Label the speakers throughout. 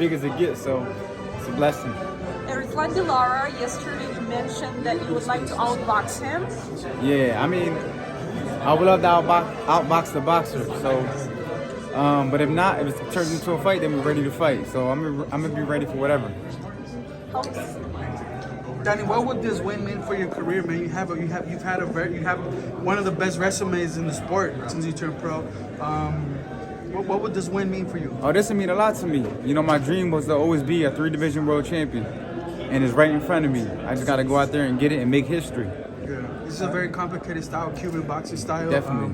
Speaker 1: big as it gets, so it's a blessing.
Speaker 2: Israil Lara, yesterday you mentioned that you would like to outbox him.
Speaker 1: Yeah, I mean, I would love to outbox the boxer. So, but if not, if it turns into a fight, then we're ready to fight. So I'm gonna be ready for whatever.
Speaker 3: Danny, what would this win mean for your career, man? You have one of the best resumes in the sport since you turned pro. What would this win mean for you?
Speaker 1: Oh, this would mean a lot to me. You know, my dream was to always be a 3-division world champion, and it's right in front of me. I just got to go out there and get it and make history.
Speaker 3: Yeah. This is a very complicated style, Cuban boxing style.
Speaker 1: Definitely.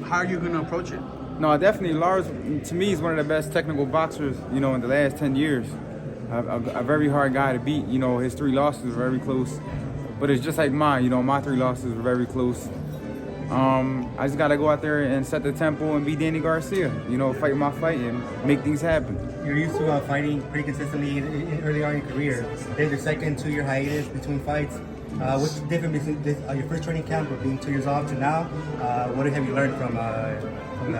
Speaker 3: How are you going to approach it?
Speaker 1: No, definitely. Lars, to me, is one of the best technical boxers, you know, in the last 10 years. A very hard guy to beat. You know, his 3 losses were very close. But it's just like mine, you know, my 3 losses were very close. I just got to go out there and set the tempo and be Danny Garcia. You know, fight my fight and make things happen.
Speaker 4: You're used to fighting pretty consistently early on in your career. Then your second 2-year hiatus between fights. What's different between your first training camp or being 2 years off to now? What have you learned from that?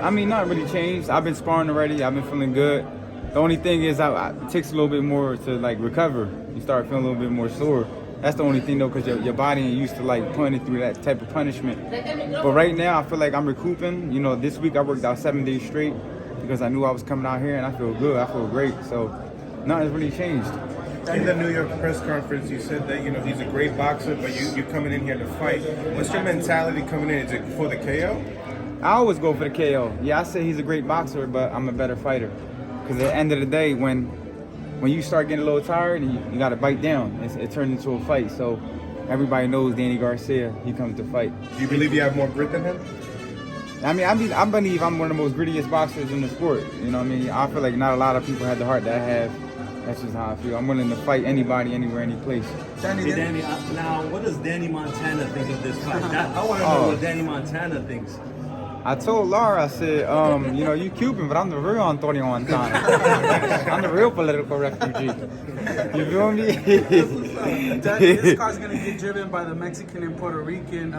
Speaker 1: I mean, not really changed. I've been sparring already. I've been feeling good. The only thing is it takes a little bit more to like recover. You start feeling a little bit more sore. That's the only thing though, because your body ain't used to like putting it through that type of punishment. But right now, I feel like I'm recouping. You know, this week I worked out 7 days straight because I knew I was coming out here and I feel good. I feel great. So nothing's really changed.
Speaker 5: In the New York press conference, you said that, you know, he's a great boxer, but you're coming in here to fight. What's your mentality coming in? Is it for the KO?
Speaker 1: I always go for the KO. Yeah, I say he's a great boxer, but I'm a better fighter. Because at the end of the day, when you start getting a little tired, you got to bite down. It turns into a fight. So everybody knows Danny Garcia. He comes to fight.
Speaker 5: Do you believe you have more grit than him?
Speaker 1: I believe I'm one of the most grittiest boxers in the sport. You know what I mean? I feel like not a lot of people have the heart that I have. That's just how I feel. I'm willing to fight anybody, anywhere, any place.
Speaker 6: Hey, Danny, now what does Danny Montana think of this fight? I want to know what Danny Montana thinks.
Speaker 1: I told Lara, I said, you know, you Cuban, but I'm the real Antonio Montana. I'm the real political refugee. You feel me?
Speaker 3: This car's going to get driven by the Mexican and Puerto Rican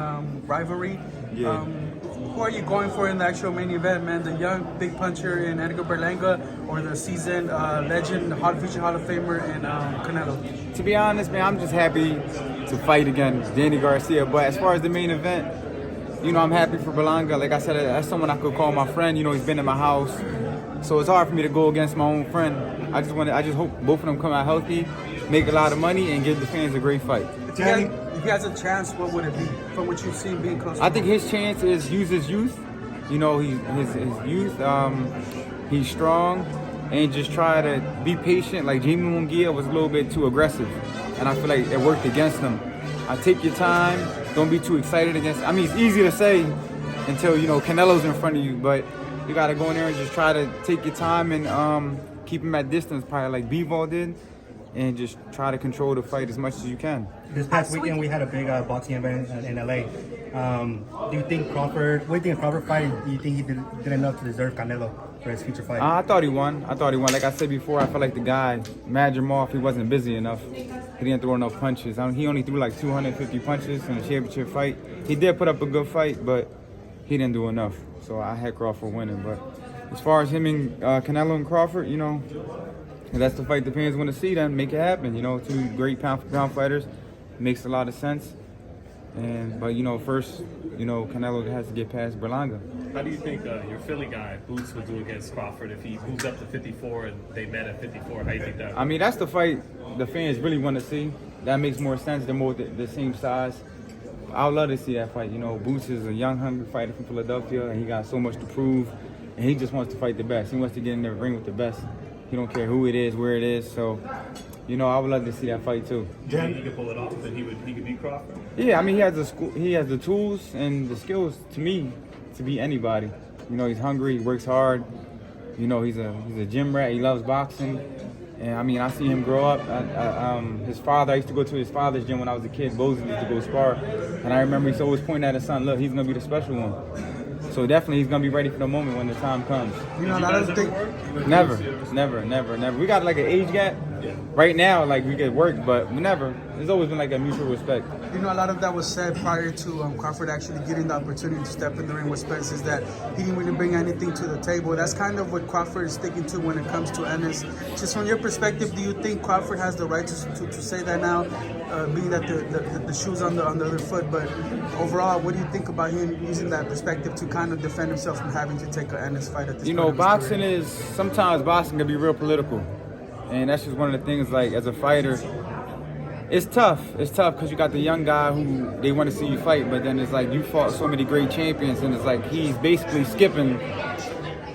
Speaker 3: rivalry.
Speaker 1: Yeah.
Speaker 3: Who are you going for in the actual main event, man? The young big puncher in Edgar Berlanga or the seasoned legend, future Hall of Famer in Canelo?
Speaker 1: To be honest, man, I'm just happy to fight against Danny Garcia. But as far as the main event, you know, I'm happy for Berlanga. Like I said, that's someone I could call my friend. You know, he's been in my house. So it's hard for me to go against my own friend. I just hope both of them come out healthy, make a lot of money, and give the fans a great fight.
Speaker 3: If he has a chance, what would it be from what you've seen being close?
Speaker 1: I think his chance is use his youth. You know, his youth. He's strong, and just try to be patient. Like Jamie Munguia was a little bit too aggressive, and I feel like it worked against him. Take your time. Don't be too excited against. I mean, it's easy to say until, you know, Canelo's in front of you, but you got to go in there and just try to take your time and keep him at distance, probably like Bivol did, and just try to control the fight as much as you can.
Speaker 4: This past weekend, we had a big boxing event in LA. Do you think Crawford? What do you think of Crawford fight? Do you think he did enough to deserve Canelo for his future fight?
Speaker 1: I thought he won. Like I said before, I felt like the guy, Madrimov, he wasn't busy enough. He didn't throw enough punches. He only threw like 250 punches in the championship fight. He did put up a good fight, but he didn't do enough. So I had Crawford winning. But as far as him and Canelo and Crawford, you know, that's the fight the fans want to see. Then make it happen. You know, 2 great pound-for-pound fighters. Makes a lot of sense. But you know, first, you know, Canelo has to get past Berlanga.
Speaker 7: How do you think your Philly guy Boots would do against Crawford if he moves up to 54 and they met at 54? How do you think that?
Speaker 1: I mean, that's the fight the fans really want to see. That makes more sense. They're more the same size. I would love to see that fight. You know, Boots is a young, hungry fighter from Philadelphia, and he got so much to prove. And he just wants to fight the best. He wants to get in the ring with the best. He don't care who it is, where it is. So, you know, I would love to see that fight too.
Speaker 7: Do you think he could pull it off? Then he could beat Crawford.
Speaker 1: Yeah, I mean, he has the tools and the skills to me to beat anybody. You know, he's hungry. He works hard. You know, he's a gym rat. He loves boxing. And I mean, I see him grow up. His father, I used to go to his father's gym when I was a kid. Bozeman used to go spar. And I remember he's always pointing at his son, look, he's going to be the special one. So definitely he's going to be ready for the moment when the time comes.
Speaker 3: You know, I don't think...
Speaker 1: Never. We got like an age gap. Right now, like, we get work, but never. There's always been like a mutual respect.
Speaker 3: You know, a lot of that was said prior to Crawford actually getting the opportunity to step in the ring with Spence, is that he didn't really bring anything to the table. That's kind of what Crawford is sticking to when it comes to Ennis. Just from your perspective, do you think Crawford has the right to say that now, being that the shoe's on the other foot? But overall, what do you think about him using that perspective to kind of defend himself from having to take an Ennis fight at this point?
Speaker 1: Boxing is, sometimes boxing can be real political. And that's just one of the things, like, as a fighter, it's tough. It's tough because you got the young guy who they want to see you fight, but then it's like you fought so many great champions, and it's like he's basically skipping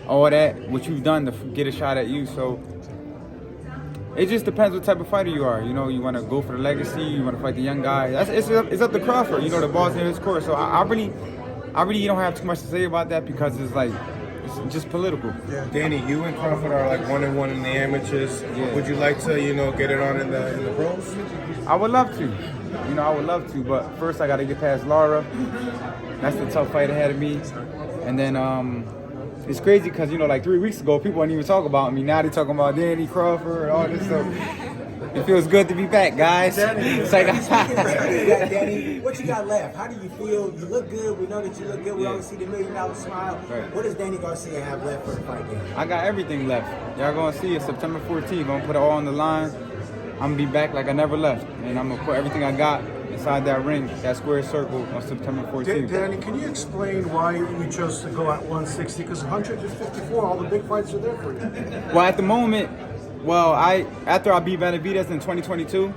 Speaker 1: all that, what you've done to get a shot at you. So it just depends what type of fighter you are. You know, you want to go for the legacy, you want to fight the young guy. It's up to Crawford. You know, the ball's in his court. So I really don't have too much to say about that because it's like, it's just political.
Speaker 3: Yeah.
Speaker 5: Danny, you and Crawford are like 1-1 in the amateurs.
Speaker 1: Yeah.
Speaker 5: Would you like to, get it on in the pros?
Speaker 1: I would love to. I would love to, but first I got to get past Lara. That's the tough fight ahead of me. And then it's crazy because, like 3 weeks ago, people weren't even talking about me. Now they're talking about Danny, Crawford, all this stuff. It feels good to be back, guys. It's like,
Speaker 8: Danny, what you got left? How do you feel? You look good. We know that you look good. We always see the $1 million smile.
Speaker 1: Right.
Speaker 8: What does Danny Garcia have left for the fight game?
Speaker 1: I got everything left. Y'all gonna see it September 14th. Gonna put it all on the line. I'm gonna be back like I never left. And I'm gonna put everything I got inside that ring, that square circle on September 14th.
Speaker 9: Danny, can you explain why you chose to go at 160? Because 154, all the big fights are there for you.
Speaker 1: Well, at the moment, after I beat Benavidez in 2022,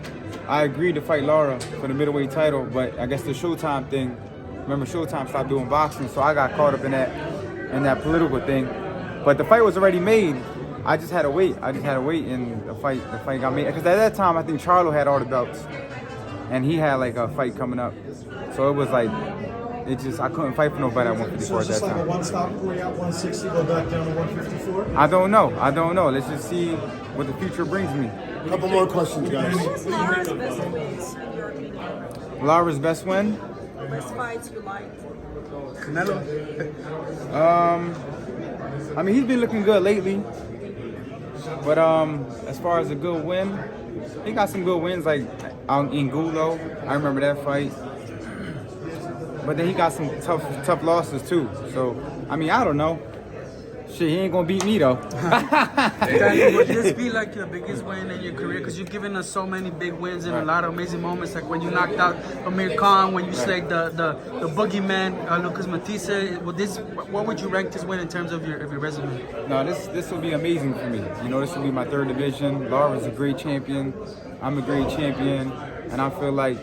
Speaker 1: I agreed to fight Lara for the middleweight title, but I guess the Showtime thing, remember Showtime stopped doing boxing, so I got caught up in that political thing. But the fight was already made. I just had to wait. And the fight got made. Because at that time, I think Charlo had all the belts, and he had like a fight coming up. So it was like, I couldn't fight for nobody at 154
Speaker 9: So
Speaker 1: at
Speaker 9: it's just
Speaker 1: that
Speaker 9: like
Speaker 1: time.
Speaker 9: a one-stop going out 160, go back down to 154?
Speaker 1: I don't know. Let's just see what the future brings me.
Speaker 9: A couple more questions, guys.
Speaker 2: Who was Lara's best wins, in your opinion?
Speaker 1: Lara's best win?
Speaker 2: Best fights you liked?
Speaker 3: Canelo.
Speaker 1: I mean, he's been looking good lately. But as far as a good win, he got some good wins, like in Gulo. I remember that fight. But then he got some tough losses too. So, I mean, I don't know. Shit, he ain't gonna beat me though.
Speaker 3: Danny, would this be like your biggest win in your career? Because you've given us so many big wins and a lot of amazing moments, like when you knocked out Amir Khan, when you slayed the boogeyman, Lucas Matisse. What would you rank this win in terms of your resume?
Speaker 1: No, this will be amazing for me. This will be my 3rd division. Lara's a great champion. I'm a great champion. And I feel like,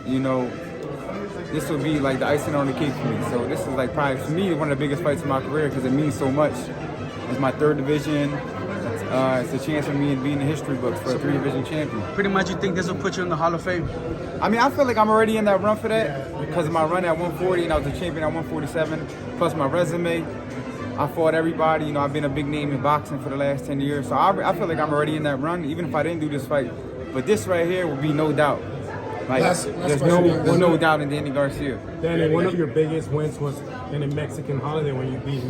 Speaker 1: this will be like the icing on the cake for me. So this is like probably, for me, one of the biggest fights of my career because it means so much. It's my 3rd division. It's a chance for me to be in the history books for a 3-division champion.
Speaker 3: Pretty much you think this will put you in the Hall of Fame?
Speaker 1: I mean, I feel like I'm already in that run for that because of my run at 140 and I was a champion at 147. Plus my resume, I fought everybody. I've been a big name in boxing for the last 10 years. So I feel like I'm already in that run, even if I didn't do this fight. But this right here will be no doubt. Like, there's no doubt in Danny Garcia.
Speaker 10: Danny, one of your biggest wins was in a Mexican holiday when you beat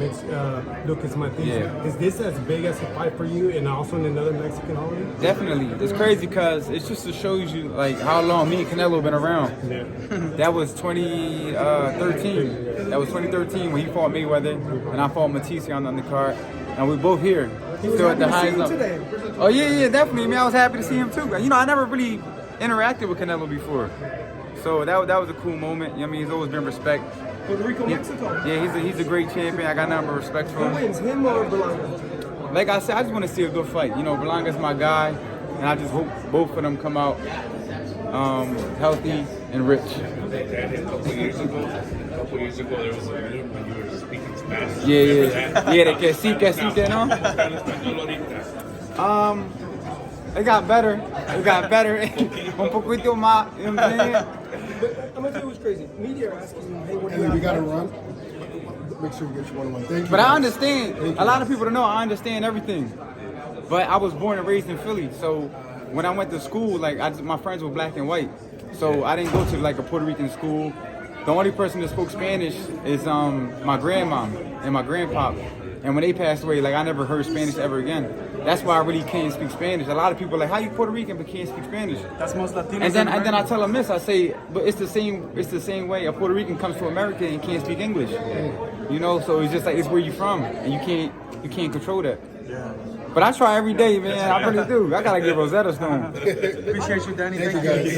Speaker 10: Lucas Matisse.
Speaker 1: Yeah.
Speaker 10: Is this as big as a fight for you and also in another Mexican holiday?
Speaker 1: Definitely. It's crazy because it's just to show you like how long me and Canelo have been around.
Speaker 10: Yeah.
Speaker 1: That was 2013. That was 2013 when he fought Mayweather and I fought Matisse on the undercard. And we're both here. Still at the highest level. Oh yeah, definitely. Man, I was happy to see him too. I never really interacted with Canelo before. So that was a cool moment. He's always been respect.
Speaker 9: Puerto Rico, Mexico.
Speaker 1: Yeah, he's a great champion. I got nothing but respect for him.
Speaker 9: Who wins, him or Berlanga?
Speaker 1: Like I said, I just want to see a good fight. Berlanga's my guy, and I just hope both of them come out healthy and rich.
Speaker 7: Danny, a couple years ago, there was a meme when you were speaking Spanish.
Speaker 1: Yeah, de que sí, ¿no? It got better. Un poquito más. You know what I'm saying?
Speaker 9: But I'm gonna tell you what's crazy. Media are asking you, hey, what do you have?
Speaker 11: We gotta run. Make sure you get your 1-on-1. Thank you.
Speaker 1: But I understand. A lot of people don't know. I understand everything. But I was born and raised in Philly, so when I went to school, my friends were black and white, so I didn't go to like a Puerto Rican school. The only person that spoke Spanish is my grandmom and my grandpa. And when they passed away, I never heard Spanish ever again. that's why I really can't speak Spanish. A lot of people are like, how you Puerto Rican but can't speak Spanish?
Speaker 3: That's most Latinos.
Speaker 1: And then I tell them this, I say, but it's the same way a Puerto Rican comes to America and can't speak English. You know, so it's just like it's where you from, and you can't control that.
Speaker 3: Yeah.
Speaker 1: But I try every day, man. I really do. I gotta get Rosetta Stone.
Speaker 3: Appreciate you, Danny. Thank you.